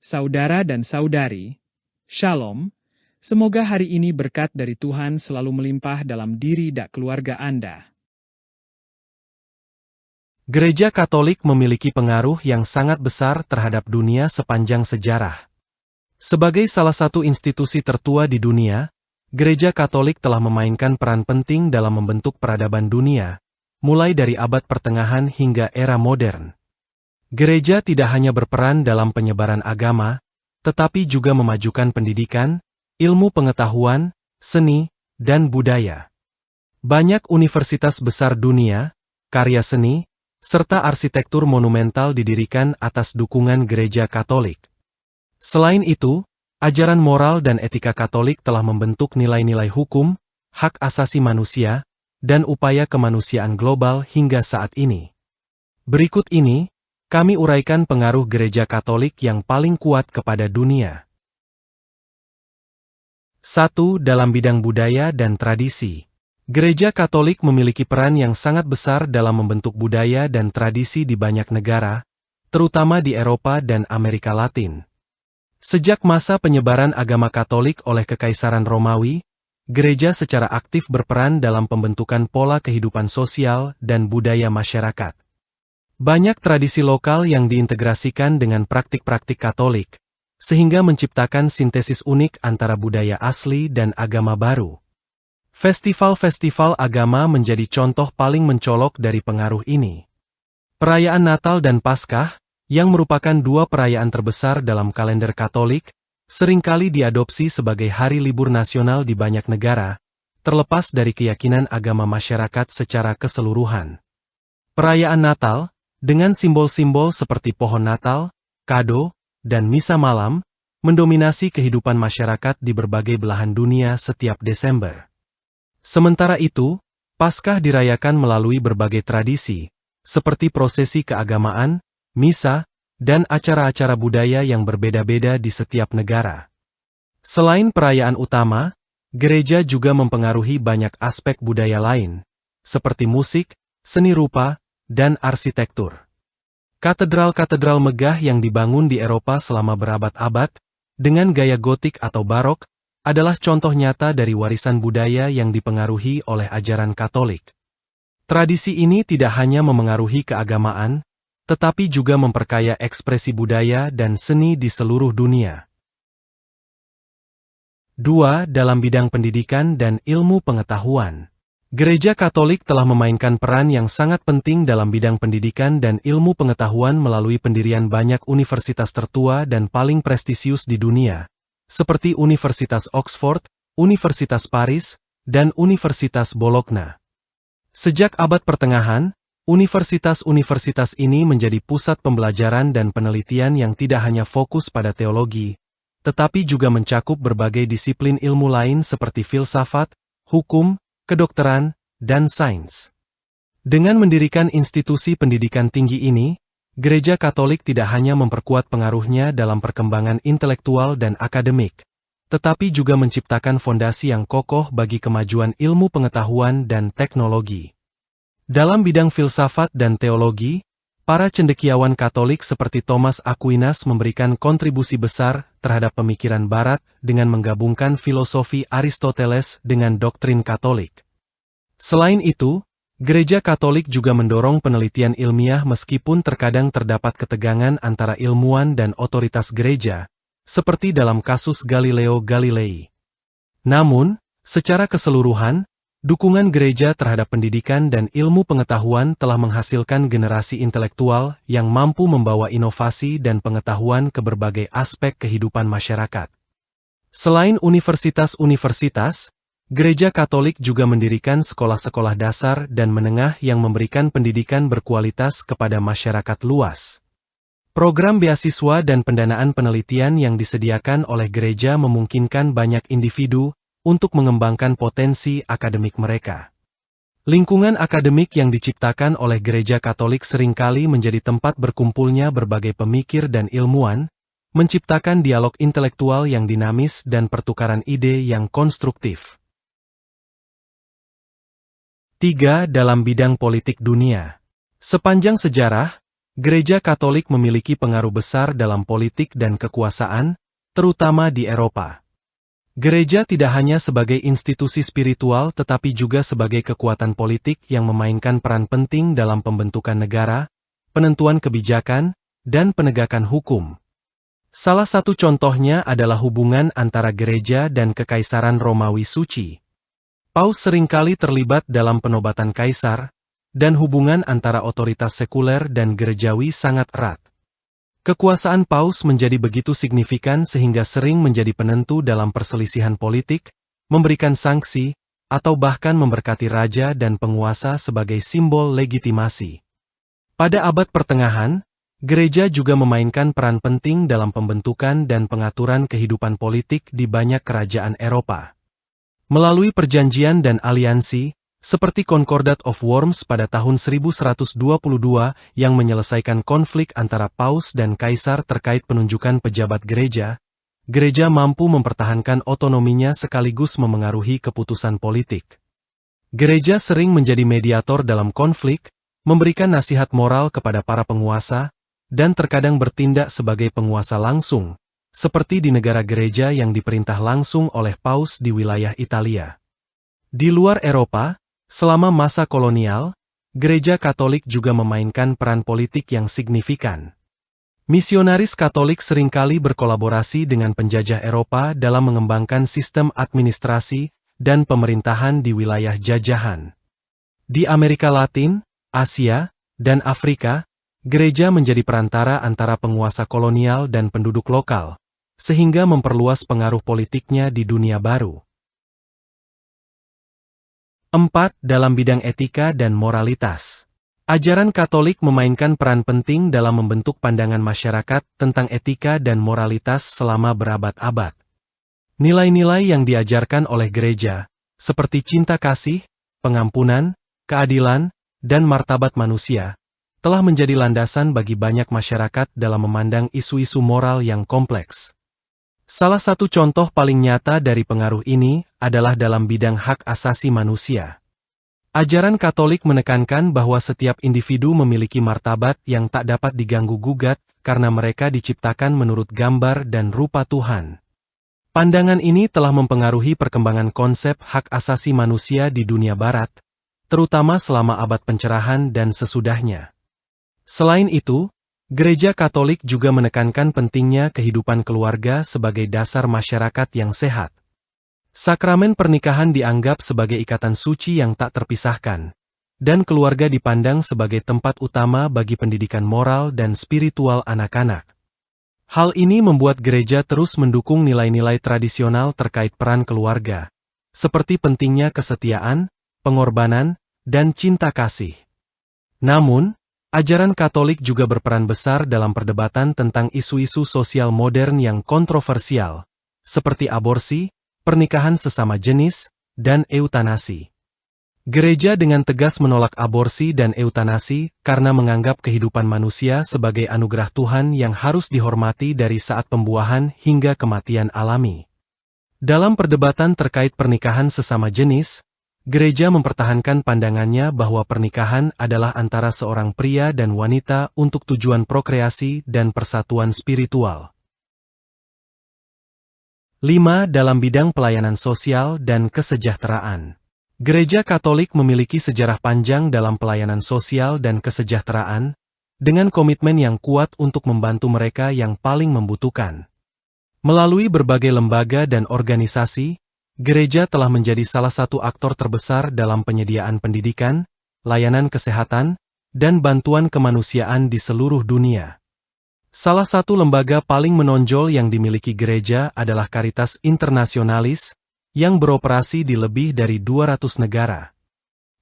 Saudara dan saudari, Shalom. Semoga hari ini berkat dari Tuhan selalu melimpah dalam diri dan keluarga Anda. Gereja Katolik memiliki pengaruh yang sangat besar terhadap dunia sepanjang sejarah. Sebagai salah satu institusi tertua di dunia, Gereja Katolik telah memainkan peran penting dalam membentuk peradaban dunia, mulai dari abad pertengahan hingga era modern. Gereja tidak hanya berperan dalam penyebaran agama, tetapi juga memajukan pendidikan, ilmu pengetahuan, seni, dan budaya. Banyak universitas besar dunia, karya seni, serta arsitektur monumental didirikan atas dukungan Gereja Katolik. Selain itu, ajaran moral dan etika Katolik telah membentuk nilai-nilai hukum, hak asasi manusia, dan upaya kemanusiaan global hingga saat ini. Berikut ini, kami uraikan pengaruh Gereja Katolik yang paling kuat kepada dunia. 1. Dalam bidang budaya dan tradisi. Gereja Katolik memiliki peran yang sangat besar dalam membentuk budaya dan tradisi di banyak negara, terutama di Eropa dan Amerika Latin. Sejak masa penyebaran agama Katolik oleh Kekaisaran Romawi, gereja secara aktif berperan dalam pembentukan pola kehidupan sosial dan budaya masyarakat. Banyak tradisi lokal yang diintegrasikan dengan praktik-praktik Katolik, sehingga menciptakan sintesis unik antara budaya asli dan agama baru. Festival-festival agama menjadi contoh paling mencolok dari pengaruh ini. Perayaan Natal dan Paskah, yang merupakan dua perayaan terbesar dalam kalender Katolik, seringkali diadopsi sebagai hari libur nasional di banyak negara, terlepas dari keyakinan agama masyarakat secara keseluruhan. Perayaan Natal, dengan simbol-simbol seperti pohon Natal, kado, dan misa malam, mendominasi kehidupan masyarakat di berbagai belahan dunia setiap Desember. Sementara itu, Paskah dirayakan melalui berbagai tradisi, seperti prosesi keagamaan, misa, dan acara-acara budaya yang berbeda-beda di setiap negara. Selain perayaan utama, gereja juga mempengaruhi banyak aspek budaya lain, seperti musik, seni rupa, dan arsitektur. Katedral-katedral megah yang dibangun di Eropa selama berabad-abad, dengan gaya gotik atau barok, adalah contoh nyata dari warisan budaya yang dipengaruhi oleh ajaran Katolik. Tradisi ini tidak hanya memengaruhi keagamaan, tetapi juga memperkaya ekspresi budaya dan seni di seluruh dunia. 2. Dalam bidang pendidikan dan ilmu pengetahuan. Gereja Katolik telah memainkan peran yang sangat penting dalam bidang pendidikan dan ilmu pengetahuan melalui pendirian banyak universitas tertua dan paling prestisius di dunia, seperti Universitas Oxford, Universitas Paris, dan Universitas Bologna. Sejak abad pertengahan, universitas-universitas ini menjadi pusat pembelajaran dan penelitian yang tidak hanya fokus pada teologi, tetapi juga mencakup berbagai disiplin ilmu lain seperti filsafat, hukum, kedokteran, dan sains. Dengan mendirikan institusi pendidikan tinggi ini, Gereja Katolik tidak hanya memperkuat pengaruhnya dalam perkembangan intelektual dan akademik, tetapi juga menciptakan fondasi yang kokoh bagi kemajuan ilmu pengetahuan dan teknologi. Dalam bidang filsafat dan teologi, para cendekiawan Katolik seperti Thomas Aquinas memberikan kontribusi besar terhadap pemikiran Barat dengan menggabungkan filosofi Aristoteles dengan doktrin Katolik. Selain itu, Gereja Katolik juga mendorong penelitian ilmiah meskipun terkadang terdapat ketegangan antara ilmuwan dan otoritas gereja, seperti dalam kasus Galileo Galilei. Namun, secara keseluruhan, dukungan gereja terhadap pendidikan dan ilmu pengetahuan telah menghasilkan generasi intelektual yang mampu membawa inovasi dan pengetahuan ke berbagai aspek kehidupan masyarakat. Selain universitas-universitas, Gereja Katolik juga mendirikan sekolah-sekolah dasar dan menengah yang memberikan pendidikan berkualitas kepada masyarakat luas. Program beasiswa dan pendanaan penelitian yang disediakan oleh gereja memungkinkan banyak individu untuk mengembangkan potensi akademik mereka. Lingkungan akademik yang diciptakan oleh Gereja Katolik seringkali menjadi tempat berkumpulnya berbagai pemikir dan ilmuwan, menciptakan dialog intelektual yang dinamis dan pertukaran ide yang konstruktif. 3. Dalam bidang politik dunia. Sepanjang sejarah, Gereja Katolik memiliki pengaruh besar dalam politik dan kekuasaan, terutama di Eropa. Gereja tidak hanya sebagai institusi spiritual tetapi juga sebagai kekuatan politik yang memainkan peran penting dalam pembentukan negara, penentuan kebijakan, dan penegakan hukum. Salah satu contohnya adalah hubungan antara gereja dan Kekaisaran Romawi Suci. Paus seringkali terlibat dalam penobatan kaisar, dan hubungan antara otoritas sekuler dan gerejawi sangat erat. Kekuasaan Paus menjadi begitu signifikan sehingga sering menjadi penentu dalam perselisihan politik, memberikan sanksi, atau bahkan memberkati raja dan penguasa sebagai simbol legitimasi. Pada abad pertengahan, gereja juga memainkan peran penting dalam pembentukan dan pengaturan kehidupan politik di banyak kerajaan Eropa. Melalui perjanjian dan aliansi, seperti Concordat of Worms pada tahun 1122 yang menyelesaikan konflik antara Paus dan Kaisar terkait penunjukan pejabat gereja, gereja mampu mempertahankan otonominya sekaligus memengaruhi keputusan politik. Gereja sering menjadi mediator dalam konflik, memberikan nasihat moral kepada para penguasa, dan terkadang bertindak sebagai penguasa langsung, seperti di negara gereja yang diperintah langsung oleh Paus di wilayah Italia. Di luar Eropa, selama masa kolonial, gereja Katolik juga memainkan peran politik yang signifikan. Misionaris Katolik seringkali berkolaborasi dengan penjajah Eropa dalam mengembangkan sistem administrasi dan pemerintahan di wilayah jajahan. Di Amerika Latin, Asia, dan Afrika, gereja menjadi perantara antara penguasa kolonial dan penduduk lokal, sehingga memperluas pengaruh politiknya di dunia baru. 4. Dalam bidang etika dan moralitas. Ajaran Katolik memainkan peran penting dalam membentuk pandangan masyarakat tentang etika dan moralitas selama berabad-abad. Nilai-nilai yang diajarkan oleh gereja, seperti cinta kasih, pengampunan, keadilan, dan martabat manusia, telah menjadi landasan bagi banyak masyarakat dalam memandang isu-isu moral yang kompleks. Salah satu contoh paling nyata dari pengaruh ini adalah dalam bidang hak asasi manusia. Ajaran Katolik menekankan bahwa setiap individu memiliki martabat yang tak dapat diganggu-gugat karena mereka diciptakan menurut gambar dan rupa Tuhan. Pandangan ini telah mempengaruhi perkembangan konsep hak asasi manusia di dunia barat, terutama selama abad pencerahan dan sesudahnya. Selain itu, Gereja Katolik juga menekankan pentingnya kehidupan keluarga sebagai dasar masyarakat yang sehat. Sakramen pernikahan dianggap sebagai ikatan suci yang tak terpisahkan, dan keluarga dipandang sebagai tempat utama bagi pendidikan moral dan spiritual anak-anak. Hal ini membuat gereja terus mendukung nilai-nilai tradisional terkait peran keluarga, seperti pentingnya kesetiaan, pengorbanan, dan cinta kasih. Namun, ajaran Katolik juga berperan besar dalam perdebatan tentang isu-isu sosial modern yang kontroversial, seperti aborsi, pernikahan sesama jenis, dan eutanasi. Gereja dengan tegas menolak aborsi dan eutanasi karena menganggap kehidupan manusia sebagai anugerah Tuhan yang harus dihormati dari saat pembuahan hingga kematian alami. Dalam perdebatan terkait pernikahan sesama jenis, gereja mempertahankan pandangannya bahwa pernikahan adalah antara seorang pria dan wanita untuk tujuan prokreasi dan persatuan spiritual. 5. Dalam bidang pelayanan sosial dan kesejahteraan. Gereja Katolik memiliki sejarah panjang dalam pelayanan sosial dan kesejahteraan, dengan komitmen yang kuat untuk membantu mereka yang paling membutuhkan. Melalui berbagai lembaga dan organisasi, gereja telah menjadi salah satu aktor terbesar dalam penyediaan pendidikan, layanan kesehatan, dan bantuan kemanusiaan di seluruh dunia. Salah satu lembaga paling menonjol yang dimiliki gereja adalah Caritas Internationalis, yang beroperasi di lebih dari 200 negara.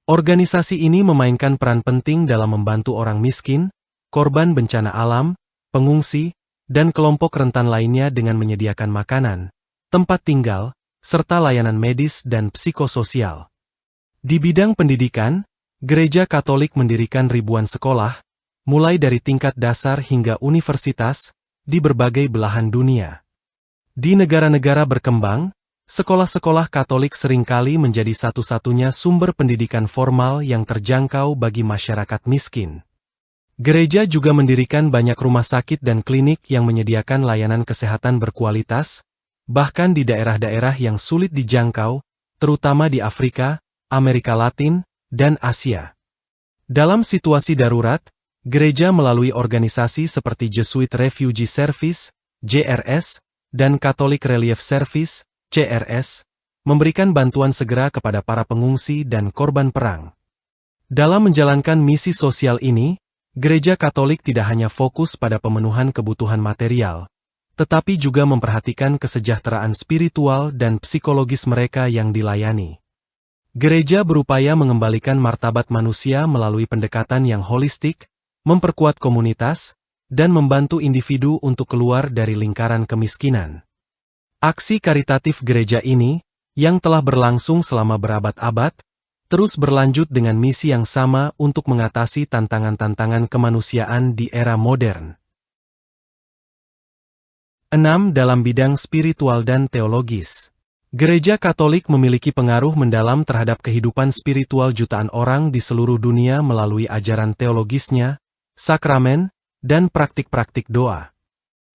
Organisasi ini memainkan peran penting dalam membantu orang miskin, korban bencana alam, pengungsi, dan kelompok rentan lainnya dengan menyediakan makanan, tempat tinggal, serta layanan medis dan psikososial. Di bidang pendidikan, Gereja Katolik mendirikan ribuan sekolah, mulai dari tingkat dasar hingga universitas, di berbagai belahan dunia. Di negara-negara berkembang, sekolah-sekolah Katolik seringkali menjadi satu-satunya sumber pendidikan formal yang terjangkau bagi masyarakat miskin. Gereja juga mendirikan banyak rumah sakit dan klinik yang menyediakan layanan kesehatan berkualitas, bahkan di daerah-daerah yang sulit dijangkau, terutama di Afrika, Amerika Latin, dan Asia. Dalam situasi darurat, gereja melalui organisasi seperti Jesuit Refugee Service, JRS, dan Catholic Relief Service, CRS, memberikan bantuan segera kepada para pengungsi dan korban perang. Dalam menjalankan misi sosial ini, Gereja Katolik tidak hanya fokus pada pemenuhan kebutuhan material, tetapi juga memperhatikan kesejahteraan spiritual dan psikologis mereka yang dilayani. Gereja berupaya mengembalikan martabat manusia melalui pendekatan yang holistik, memperkuat komunitas, dan membantu individu untuk keluar dari lingkaran kemiskinan. Aksi karitatif gereja ini, yang telah berlangsung selama berabad-abad, terus berlanjut dengan misi yang sama untuk mengatasi tantangan-tantangan kemanusiaan di era modern. 6. Dalam bidang spiritual dan teologis. Gereja Katolik memiliki pengaruh mendalam terhadap kehidupan spiritual jutaan orang di seluruh dunia melalui ajaran teologisnya, sakramen, dan praktik-praktik doa.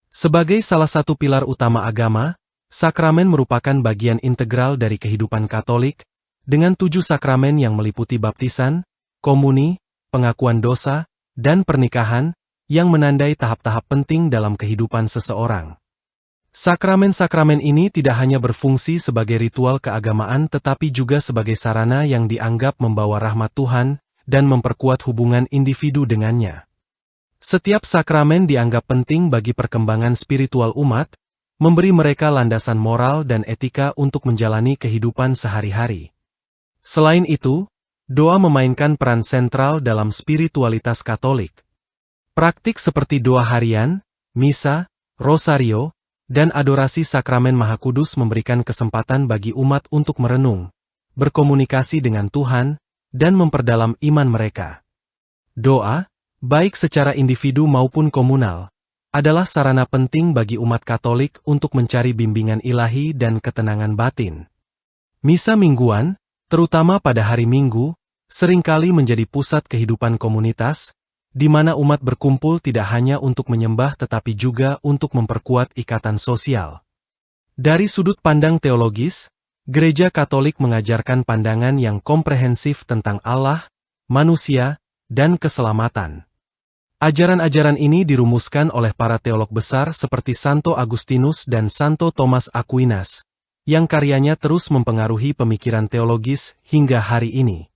Sebagai salah satu pilar utama agama, sakramen merupakan bagian integral dari kehidupan Katolik, dengan 7 sakramen yang meliputi baptisan, komuni, pengakuan dosa, dan pernikahan, yang menandai tahap-tahap penting dalam kehidupan seseorang. Sakramen-sakramen ini tidak hanya berfungsi sebagai ritual keagamaan tetapi juga sebagai sarana yang dianggap membawa rahmat Tuhan dan memperkuat hubungan individu dengannya. Setiap sakramen dianggap penting bagi perkembangan spiritual umat, memberi mereka landasan moral dan etika untuk menjalani kehidupan sehari-hari. Selain itu, doa memainkan peran sentral dalam spiritualitas Katolik. Praktik seperti doa harian, misa, rosario, dan adorasi sakramen Maha Kudus memberikan kesempatan bagi umat untuk merenung, berkomunikasi dengan Tuhan, dan memperdalam iman mereka. Doa, baik secara individu maupun komunal, adalah sarana penting bagi umat Katolik untuk mencari bimbingan ilahi dan ketenangan batin. Misa mingguan, terutama pada hari Minggu, seringkali menjadi pusat kehidupan komunitas, di mana umat berkumpul tidak hanya untuk menyembah tetapi juga untuk memperkuat ikatan sosial. Dari sudut pandang teologis, Gereja Katolik mengajarkan pandangan yang komprehensif tentang Allah, manusia, dan keselamatan. Ajaran-ajaran ini dirumuskan oleh para teolog besar seperti Santo Agustinus dan Santo Thomas Aquinas, yang karyanya terus mempengaruhi pemikiran teologis hingga hari ini.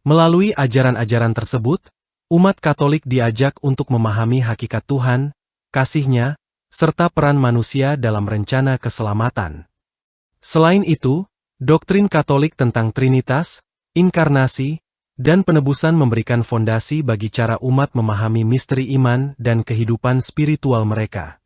Melalui ajaran-ajaran tersebut, umat Katolik diajak untuk memahami hakikat Tuhan, kasih-Nya, serta peran manusia dalam rencana keselamatan. Selain itu, doktrin Katolik tentang Trinitas, inkarnasi, dan penebusan memberikan fondasi bagi cara umat memahami misteri iman dan kehidupan spiritual mereka.